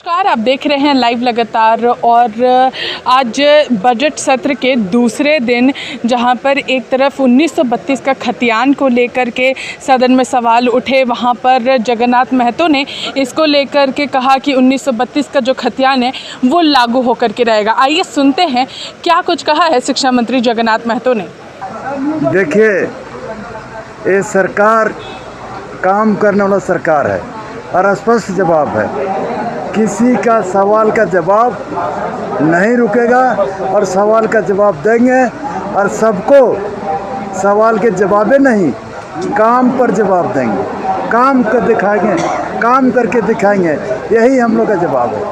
नमस्कार, आप देख रहे हैं लाइव लगातार। और आज बजट सत्र के दूसरे दिन जहां पर एक तरफ 1932 का खतियान को लेकर के सदन में सवाल उठे, वहां पर जगन्नाथ महतो ने इसको लेकर के कहा कि 1932 का जो खतियान है वो लागू होकर के रहेगा। आइए सुनते हैं क्या कुछ कहा है शिक्षा मंत्री जगन्नाथ महतो ने। देखिए, ये सरकार काम करने वाला सरकार है और स्पष्ट जवाब है। किसी का सवाल का जवाब नहीं रुकेगा और सवाल का जवाब देंगे और सबको सवाल के जवाबे नहीं, काम पर जवाब देंगे, काम कर दिखाएंगे, काम करके दिखाएंगे। यही हम लोग का जवाब है।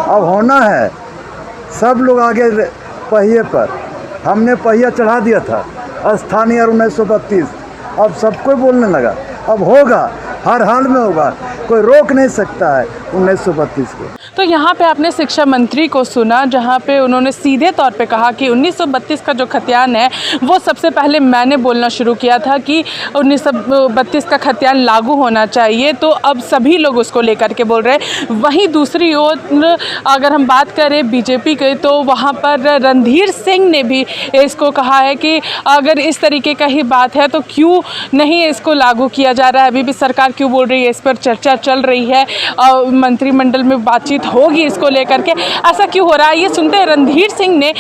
अब होना है, सब लोग आगे पहिए पर। हमने पहिया चढ़ा दिया था स्थानीय 1932, अब सबको बोलने लगा। अब होगा, हर हाल में होगा, कोई रोक नहीं सकता है 1932 को। तो यहाँ पे आपने शिक्षा मंत्री को सुना, जहाँ पे उन्होंने सीधे तौर पे कहा कि 1932 का जो खतियान है वो सबसे पहले मैंने बोलना शुरू किया था कि 1932 का खतियान लागू होना चाहिए, तो अब सभी लोग उसको लेकर के बोल रहे हैं। वहीं दूसरी ओर अगर हम बात करें बीजेपी के, तो वहाँ पर रणधीर सिंह ने भी इसको कहा है कि अगर इस तरीके का ही बात है तो क्यों नहीं इसको लागू किया जा रहा है, अभी भी सरकार क्यों बोल रही है, इस पर चर्चा चल रही है, मंत्रिमंडल में बातचीत होगी इसको लेकर के, ऐसा क्यों हो रहा है। ये सुनते हैं रणधीर सिंह ने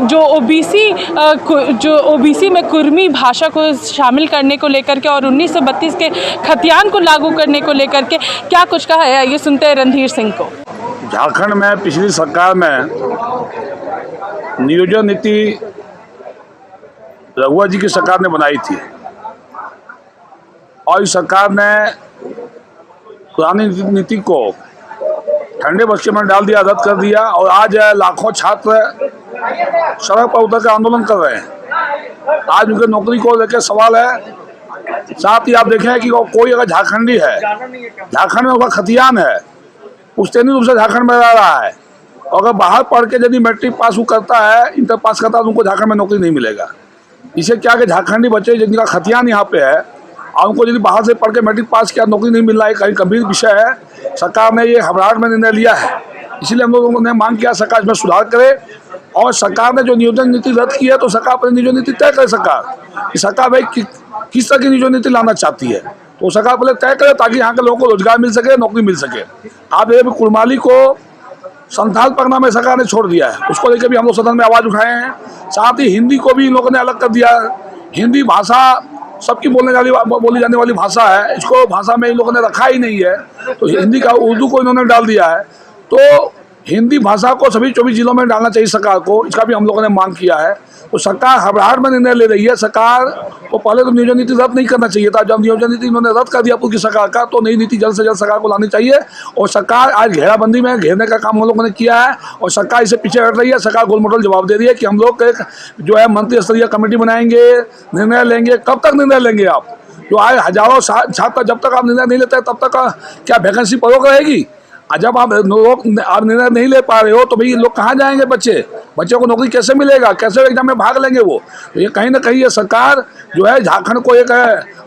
जो ओबीसी में कुर्मी भाषा को शामिल करने को लेकर के और 1932 के खतियान को लागू करने को लेकर के क्या कुछ कहा है। ये सुनते हैं रणधीर सिंह को। झारखंड में पिछली सरकार में नियोजन नीति रघुवर जी की सरकार ने बनाई थी और इस सरकार ने पुरानी नीति को ठंडे बक्से में डाल दिया, रद्द कर दिया और आज लाखों छात्र सड़क पर उतर कर आंदोलन कर रहे हैं। आज उनके नौकरी को लेकर सवाल है। साथ ही आप देखें कि कोई अगर झारखंडी है, झारखंड में उसका खतियान है, पुश्तैनी रूप से झारखंड में रह रहा है, और अगर बाहर पढ़ के यदि मैट्रिक पास वो करता है, इंटर पास करता है, तो उनको झारखंड में नौकरी नहीं मिलेगा। इसे क्या कि झारखंडी बच्चे जिनका खतियान यहाँ पे है और उनको यदि बाहर से पढ़ के मैट्रिक पास किया नौकरी नहीं मिल रहा है, कहीं गंभीर विषय है। सरकार ने ये घबराहट में निर्णय लिया है, इसलिए हम लोगों ने मांग किया सरकार इसमें सुधार करे। और सरकार ने जो नियोजन नीति रद्द की है, तो सरकार अपनी नियोजन नीति तय करे। सरकार भाई किस तरह की नियोजन नीति लाना चाहती है, तो सरकार पहले तय करे ताकि यहाँ के लोगों को रोजगार मिल सके, नौकरी मिल सके। आप ये कुर्माली को संथाल परगना में सरकार ने छोड़ दिया है, उसको लेकर भी हम लोग सदन में आवाज़ उठाए हैं। साथ ही हिंदी को भी इन लोगों ने अलग कर दिया है। हिंदी भाषा सबकी बोली जाने वाली भाषा है, इसको भाषा में इन लोगों ने रखा ही नहीं है, तो हिंदी का उर्दू को इन्होंने डाल दिया है। तो हिंदी भाषा को सभी 24 जिलों में डालना चाहिए सरकार को, इसका भी हम लोगों ने मांग किया है। तो सरकार घबराहट में निर्णय ले रही है। सरकार को पहले तो नियोजन नीति रद्द नहीं करना चाहिए था। जब नियोजन नीति इन्होंने रद्द कर दिया पूरी सरकार का, तो नई नीति जल्द से जल्द सरकार को लानी चाहिए। और सरकार आज घेराबंदी में घेरने का काम हम लोगों ने किया है और सरकार इसे पीछे हट रही है। सरकार गोलमोटल जवाब दे रही है कि हम लोग एक जो है मंत्री स्तरीय कमेटी बनाएंगे, निर्णय लेंगे। कब तक निर्णय लेंगे आप? जो आज हजारों छात्र, जब तक आप निर्णय नहीं लेते तब तक क्या वैकेंसी परोक रहेगी? जब आप निर्णय नहीं ले पा रहे हो तो भाई लोग कहाँ जाएंगे? बच्चों को नौकरी कैसे मिलेगा? कैसे एग्जाम में भाग लेंगे वो? तो ये कहीं ना कहीं ये सरकार जो है झारखंड को एक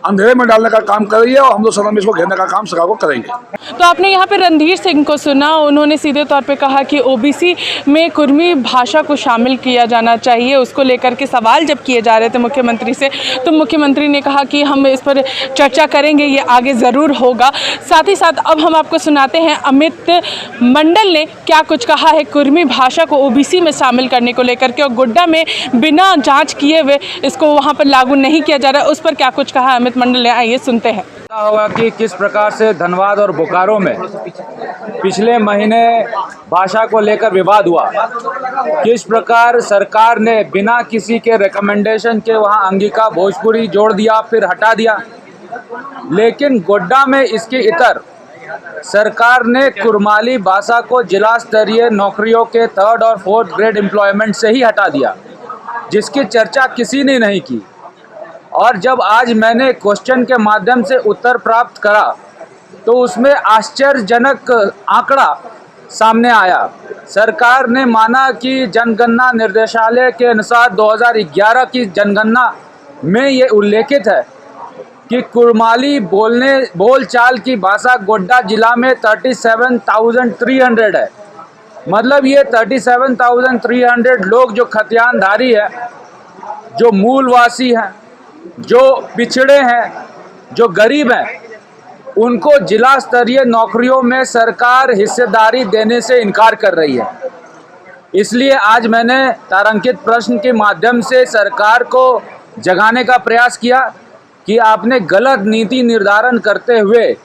अंधेरे में डालने का काम कर रही है और हम लोग सदन में इसको घेरने का काम सरकार को करेंगे। तो आपने यहाँ पे रणधीर सिंह को सुना, उन्होंने सीधे तौर पे कहा कि ओबीसी में कुर्मी भाषा को शामिल किया जाना चाहिए। उसको लेकर के सवाल जब किए जा रहे थे मुख्यमंत्री से, तो मुख्यमंत्री ने कहा कि हम इस पर चर्चा करेंगे, ये आगे ज़रूर होगा। साथ ही साथ अब हम आपको सुनाते हैं अमित मंडल ने क्या कुछ कहा है कुर्मी भाषा को ओबीसी में शामिल करने को लेकर के, और गोड्डा में बिना जाँच किए हुए इसको वहाँ पर लागू नहीं किया जा रहा है, उस पर क्या कुछ कहा अमित मंडल ने। आइए सुनते हैं। होगा कि किस प्रकार से धनबाद और बोकारो में पिछले महीने भाषा को लेकर विवाद हुआ, किस प्रकार सरकार ने बिना किसी के रिकमेंडेशन के वहां अंगिका भोजपुरी जोड़ दिया, फिर हटा दिया। लेकिन गोड्डा में इसके इतर सरकार ने कुर्माली भाषा को जिला स्तरीय नौकरियों के 3rd और 4th ग्रेड एम्प्लॉयमेंट से ही हटा दिया, जिसकी चर्चा किसी ने नहीं की। और जब आज मैंने क्वेश्चन के माध्यम से उत्तर प्राप्त करा तो उसमें आश्चर्यजनक आंकड़ा सामने आया। सरकार ने माना कि जनगणना निर्देशालय के अनुसार 2011 की जनगणना में ये उल्लेखित है कि कुरमाली बोलचाल की भाषा गोड्डा जिला में 37,300 है। मतलब ये 37,300 लोग जो खतियानधारी है, जो मूलवासी हैं, जो पिछड़े हैं, जो गरीब हैं, उनको जिला स्तरीय नौकरियों में सरकार हिस्सेदारी देने से इनकार कर रही है। इसलिए आज मैंने तारांकित प्रश्न के माध्यम से सरकार को जगाने का प्रयास किया कि आपने गलत नीति निर्धारण करते हुए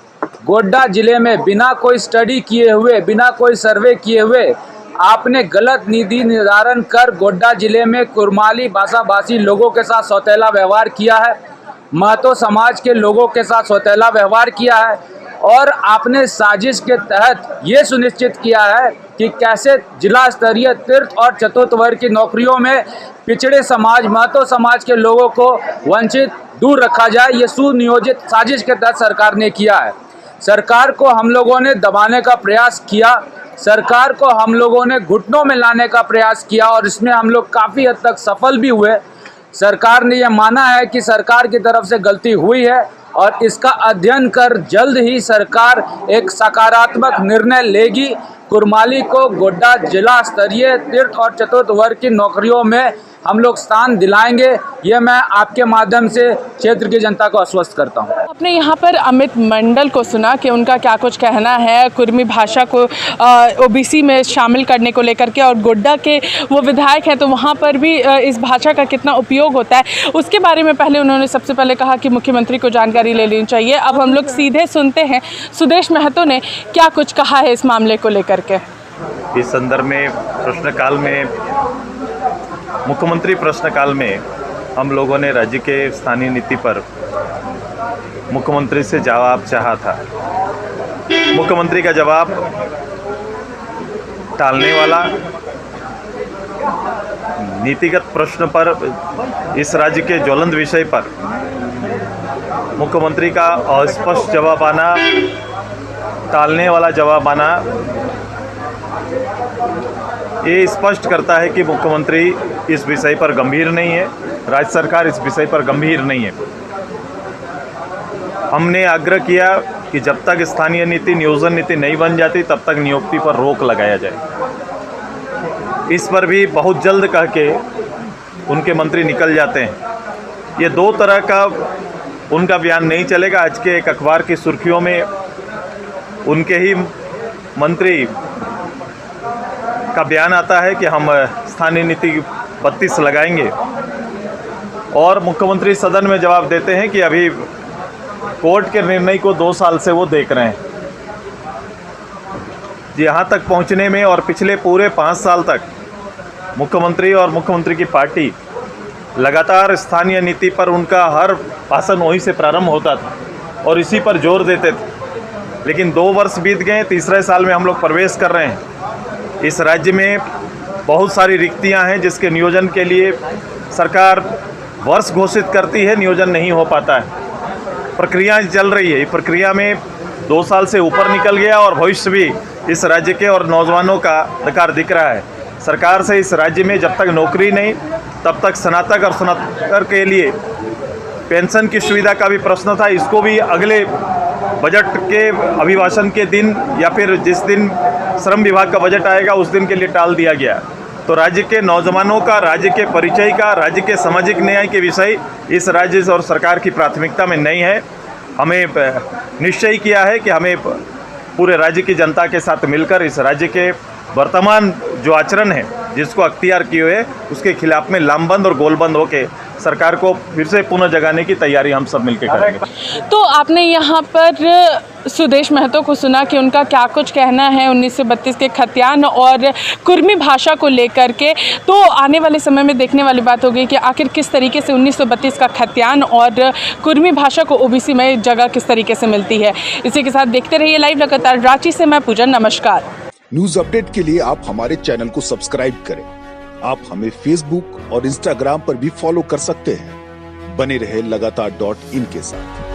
गोड्डा जिले में बिना कोई स्टडी किए हुए, बिना कोई सर्वे किए हुए आपने गलत नीति निर्धारण कर गोड्डा जिले में कुरमाली भाषाभाषी लोगों के साथ सौतेला व्यवहार किया है, महतो समाज के लोगों के साथ सौतेला व्यवहार किया है और आपने साजिश के तहत ये सुनिश्चित किया है कि कैसे जिला स्तरीय तृतीय और चतुर्थ वर्ग की नौकरियों में पिछड़े समाज, महतो समाज के लोगों को वंचित दूर रखा जाए। ये सुनियोजित साजिश के तहत सरकार ने किया है। सरकार को हम लोगों ने दबाने का प्रयास किया, सरकार को हम लोगों ने घुटनों में लाने का प्रयास किया और इसमें हम लोग काफ़ी हद तक सफल भी हुए। सरकार ने यह माना है कि सरकार की तरफ से गलती हुई है और इसका अध्ययन कर जल्द ही सरकार एक सकारात्मक निर्णय लेगी। कुरमाली को गोड्डा जिला स्तरीय तृतीय और चतुर्थ वर्ग की नौकरियों में हम लोग स्थान दिलाएंगे। ये मैं आपके माध्यम से क्षेत्र की जनता को आश्वस्त करता हूँ। आपने यहाँ पर अमित मंडल को सुना कि उनका क्या कुछ कहना है कुर्मी भाषा को ओबीसी में शामिल करने को लेकर के, और गोड्डा के वो विधायक हैं तो वहाँ पर भी इस भाषा का कितना उपयोग होता है उसके बारे में पहले उन्होंने सबसे पहले कहा कि मुख्यमंत्री को जानकारी ले लेनी चाहिए। अब हम लोग सीधे सुनते हैं सुदेश महतो ने क्या कुछ कहा है इस मामले को लेकर के। इस संदर्भ में प्रश्नकाल में, मुख्यमंत्री प्रश्नकाल में हम लोगों ने राज्य के स्थानीय नीति पर मुख्यमंत्री से जवाब चाहा था। मुख्यमंत्री का जवाब टालने वाला, नीतिगत प्रश्न पर, इस राज्य के ज्वलंत विषय पर मुख्यमंत्री का अस्पष्ट जवाब आना, टालने वाला जवाब आना, ये स्पष्ट करता है कि मुख्यमंत्री इस विषय पर गंभीर नहीं है, राज्य सरकार इस विषय पर गंभीर नहीं है। हमने आग्रह किया कि जब तक स्थानीय नीति, नियोजन नीति नहीं बन जाती तब तक नियुक्ति पर रोक लगाया जाए। इस पर भी बहुत जल्द कह के उनके मंत्री निकल जाते हैं। ये दो तरह का उनका बयान नहीं चलेगा। आज के एक अखबार की सुर्खियों में उनके ही मंत्री का बयान आता है कि हम स्थानीय नीति 32 लगाएंगे और मुख्यमंत्री सदन में जवाब देते हैं कि अभी कोर्ट के निर्णय को 2 साल से वो देख रहे हैं। यहाँ तक पहुँचने में और पिछले पूरे 5 साल तक मुख्यमंत्री और मुख्यमंत्री की पार्टी लगातार स्थानीय नीति पर उनका हर भाषण वहीं से प्रारंभ होता था और इसी पर जोर देते थे। लेकिन 2 वर्ष बीत गए, तीसरे साल में हम लोग प्रवेश कर रहे हैं। इस राज्य में बहुत सारी रिक्तियां हैं जिसके नियोजन के लिए सरकार वर्ष घोषित करती है, नियोजन नहीं हो पाता है। प्रक्रिया चल रही है, प्रक्रिया में 2 साल से ऊपर निकल गया और भविष्य भी इस राज्य के और नौजवानों का अधिकार दिख रहा है। सरकार से इस राज्य में जब तक नौकरी नहीं तब तक स्नातक और स्नातक के लिए पेंशन की सुविधा का भी प्रश्न था। इसको भी अगले बजट के अभिभाषण के दिन या फिर जिस दिन श्रम विभाग का बजट आएगा उस दिन के लिए टाल दिया गया। तो राज्य के नौजवानों का, राज्य के परिचय का, राज्य के सामाजिक न्याय के विषय इस राज्य और सरकार की प्राथमिकता में नहीं है। हमें निश्चय किया है कि हमें पूरे राज्य की जनता के साथ मिलकर इस राज्य के वर्तमान जो आचरण है जिसको अख्तियार किए हुए उसके खिलाफ में लामबंद और गोलबंद होके सरकार को फिर से पुनः जगाने की तैयारी हम सब मिलकर करेंगे। तो आपने यहाँ पर सुदेश महतो को सुना कि उनका क्या कुछ कहना है 1932 के खतियान और कुर्मी भाषा को लेकर के। तो आने वाले समय में देखने वाली बात होगी कि आखिर किस तरीके से 1932 का खतियान और कुर्मी भाषा को ओबीसी में जगह किस तरीके से मिलती है। इसी के साथ देखते रहिए लाइव लगातार। रांची से मैं पूजन, नमस्कार। न्यूज अपडेट के लिए आप हमारे चैनल को सब्सक्राइब करें। आप हमें फेसबुक और इंस्टाग्राम पर भी फॉलो कर सकते हैं। बने रहे लगातार.in के साथ।